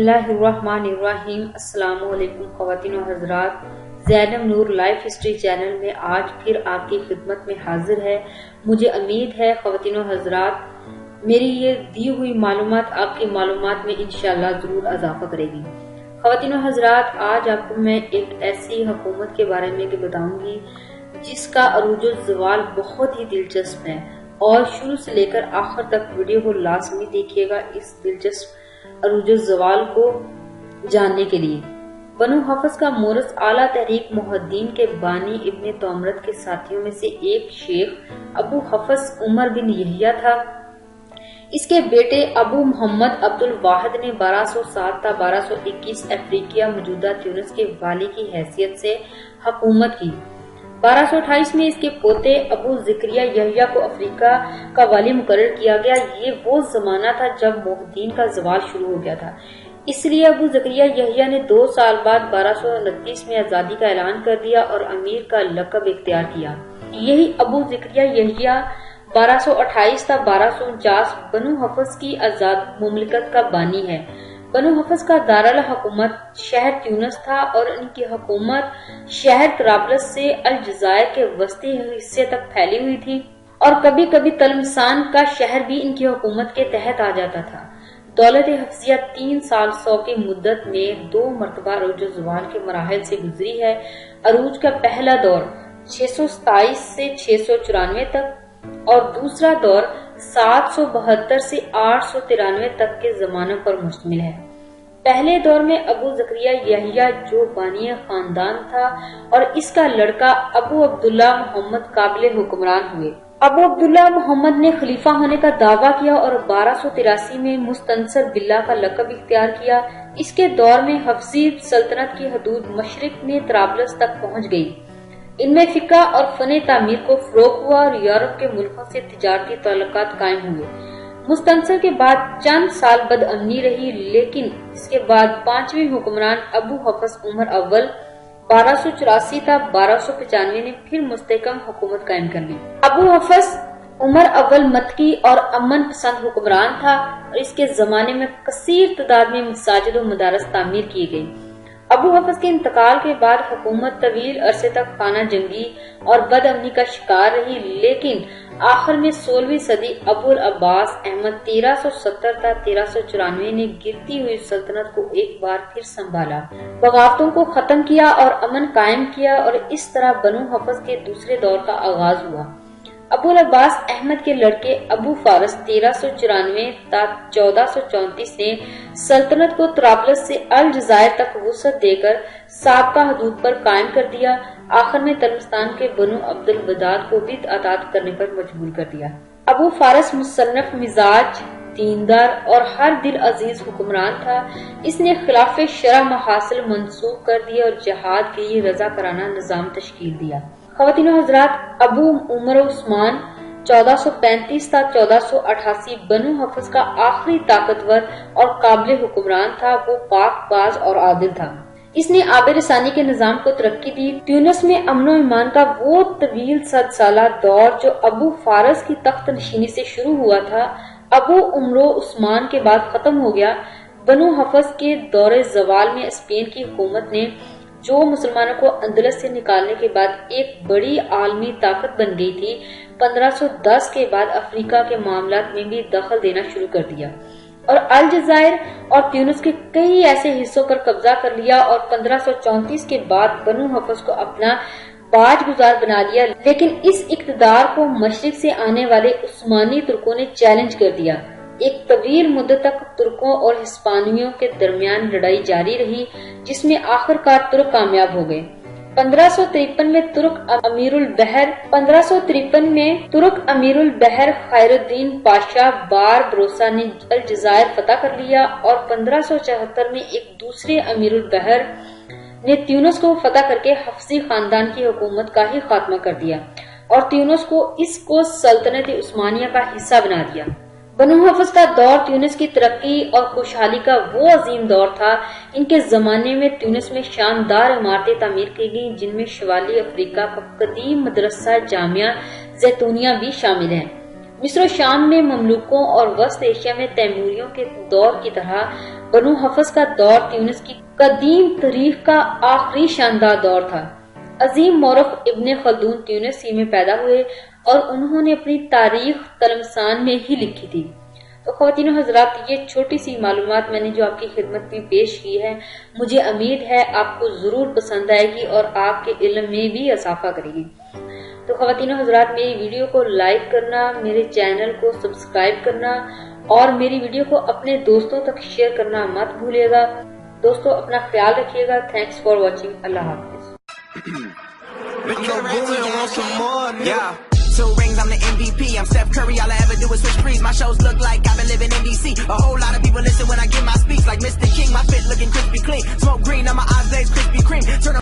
اللہ الرحمن الرحیم۔ السلام علیکم خواتین و حضرات، زینب نور لائف ہسٹری چینل میں آج پھر آپ کی خدمت میں حاضر ہے۔ مجھے امید ہے خواتین و حضرات میری یہ دی ہوئی معلومات آپ کی معلومات میں انشاءاللہ ضرور اضافہ کرے گی۔ خواتین و حضرات، آج آپ کو میں ایک ایسی حکومت کے بارے میں بتاؤں گی جس کا عروج الزوال بہت ہی دلچسپ ہے، اور شروع سے لے کر آخر تک ویڈیو کو لازمی دیکھیے گا اس دلچسپ عروج الزوال کو جاننے کے لیے۔ بنو حفص کا مورث اعلیٰ تحریک محدثین کے بانی ابن تومرت کے ساتھیوں میں سے ایک شیخ ابو حفص عمر بن یحییٰ تھا۔ اس کے بیٹے ابو محمد عبد الواحد نے 1207 تا 1221 افریقیہ موجودہ تیونس کے والی کی حیثیت سے حکومت کی۔ 1228 میں اس کے پوتے ابو زکریا یحییٰ کو افریقہ کا والی مقرر کیا گیا۔ یہ وہ زمانہ تھا جب محدثین کا زوال شروع ہو گیا تھا، اس لیے ابو زکریا یحییٰ نے 2 سال بعد 1229 میں آزادی کا اعلان کر دیا اور امیر کا لقب اختیار کیا۔ یہی ابو زکریا یحییٰ 1228 تا 1249 بنو حفص کی آزاد مملکت کا بانی ہے۔ بنو حفص کا دارالحکومت شہر تیونس تھا اور ان کی حکومت شہر طرابلس سے الجزائر کے وسطی حصے تک پھیلی ہوئی تھی، اور کبھی کبھی تلمسان کا شہر بھی ان کی حکومت کے تحت آ جاتا تھا۔ دولت حفصیہ 3 سال 100 کی مدت میں 2 مرتبہ عروج الزوال کے مراحل سے گزری ہے۔ عروج کا پہلا دور 627 سے 694 تک اور دوسرا دور 772 سے 893 تک کے زمانوں پر مشتمل ہے۔ پہلے دور میں ابو زکریا یحییٰ جو بانی خاندان تھا اور اس کا لڑکا ابو عبداللہ محمد قابل حکمران ہوئے۔ ابو عبداللہ محمد نے خلیفہ ہونے کا دعویٰ کیا اور 1283 میں مستنصر باللہ کا لقب اختیار کیا۔ اس کے دور میں حفصی سلطنت کی حدود مشرق میں طرابلس تک پہنچ گئی۔ ان میں فقہ اور فن تعمیر کو فروغ ہوا اور یورپ کے ملکوں سے تجارتی تعلقات قائم ہوئے۔ مستنصر کے بعد چند سال بد امنی رہی، لیکن اس کے بعد 5ویں حکمران ابو حفص عمر اول 1284 تا 1295 نے پھر مستحکم حکومت قائم کر لی۔ ابو حفص عمر اول متقی اور امن پسند حکمران تھا، اور اس کے زمانے میں کثیر تعداد میں مساجد و مدارس تعمیر کیے گئے۔ ابو حفص کے انتقال کے بعد حکومت طویل عرصے تک خانہ جنگی اور بد امنی کا شکار رہی، لیکن آخر میں 16ویں صدی ابو العباس احمد 1370 تا 1394 نے گرتی ہوئی سلطنت کو ایک بار پھر سنبھالا، بغاوتوں کو ختم کیا اور امن قائم کیا، اور اس طرح بنو حفص کے دوسرے دور کا آغاز ہوا۔ ابو العباس احمد کے لڑکے ابو فارس 1394 تا 1434 نے سلطنت کو طرابلس سے الجزائر تک وسعت دے کر سابقہ حدود پر قائم کر دیا۔ آخر میں تلمستان کے بنو عبد الوداد کو بھی اطاعت کرنے پر مجبور کر دیا۔ ابو فارس مصنف مزاج، دیندار اور ہر دل عزیز حکمران تھا۔ اس نے خلاف شرع محاصل منسوخ کر دیا اور جہاد کے لیے رضاکارانہ نظام تشکیل دیا۔ خواتین و حضرات، ابو عمر عثمان 1435 تا 1488 بنو حفص کا آخری طاقتور اور قابل حکمران تھا۔ وہ پاک باز اور عادل تھا۔ اس نے آب رسانی کے نظام کو ترقی دی۔ تیونس میں امن و ایمان کا وہ طویل 100 سالہ دور جو ابو فارس کی تخت نشینی سے شروع ہوا تھا، ابو عمر عثمان کے بعد ختم ہو گیا۔ بنو حفص کے دور زوال میں اسپین کی حکومت نے، جو مسلمانوں کو اندلس سے نکالنے کے بعد ایک بڑی عالمی طاقت بن گئی تھی، 1510 کے بعد افریقہ کے معاملات میں بھی دخل دینا شروع کر دیا اور الجزائر اور تیونس کے کئی ایسے حصوں پر قبضہ کر لیا، اور 1534 کے بعد بنو حفص کو اپنا باج گزار بنا لیا۔ لیکن اس اقتدار کو مشرق سے آنے والے عثمانی ترکوں نے چیلنج کر دیا۔ ایک طویل مدت تک ترکوں اور ہسپانویوں کے درمیان لڑائی جاری رہی، جس میں آخر کار ترک کامیاب ہو گئے۔ 1553 میں ترک امیر البحر خیر الدین پاشا بار بروسا نے الجزائر فتح کر لیا، اور 1574 میں ایک دوسرے امیر البحر نے تیونس کو فتح کر کے حفصی خاندان کی حکومت کا ہی خاتمہ کر دیا اور تیونس کو سلطنت عثمانیہ کا حصہ بنا دیا۔ بنو حفص کا دور تیونس کی ترقی اور خوشحالی کا وہ عظیم دور تھا۔ ان کے زمانے میں تیونس میں شاندار عمارتیں تعمیر کی گئیں، جن میں شمالی افریقہ کا قدیم مدرسہ جامعہ زیتونیہ بھی شامل ہیں۔ مصر و شام میں مملوکوں اور وسط ایشیا میں تیموریوں کے دور کی طرح بنو حفص کا دور تیونس کی قدیم تاریخ کا آخری شاندار دور تھا۔ عظیم مورخ ابن خلدون تیونسی میں پیدا ہوئے اور انہوں نے اپنی تاریخ تلمسان میں ہی لکھی تھی۔ تو خواتین و حضرات، یہ چھوٹی سی معلومات میں نے جو آپ کی خدمت میں پیش کی ہے، مجھے امید ہے آپ کو ضرور پسند آئے گی اور آپ کے علم میں بھی اضافہ کرے گی۔ تو خواتین و حضرات، میری ویڈیو کو لائک کرنا، میرے چینل کو سبسکرائب کرنا اور میری ویڈیو کو اپنے دوستوں تک شیئر کرنا مت بھولیے گا۔ دوستو، اپنا خیال رکھیے گا۔ Thanks for watching. اللہ حافظ۔ Two rings, I'm the MVP. I'm Steph Curry. All I ever do is switch threes. My shows look like I've been living in DC. A whole lot of people listen when I give my speech. Like Mr. King, my fit looking crispy clean. Smoke green on my eyes.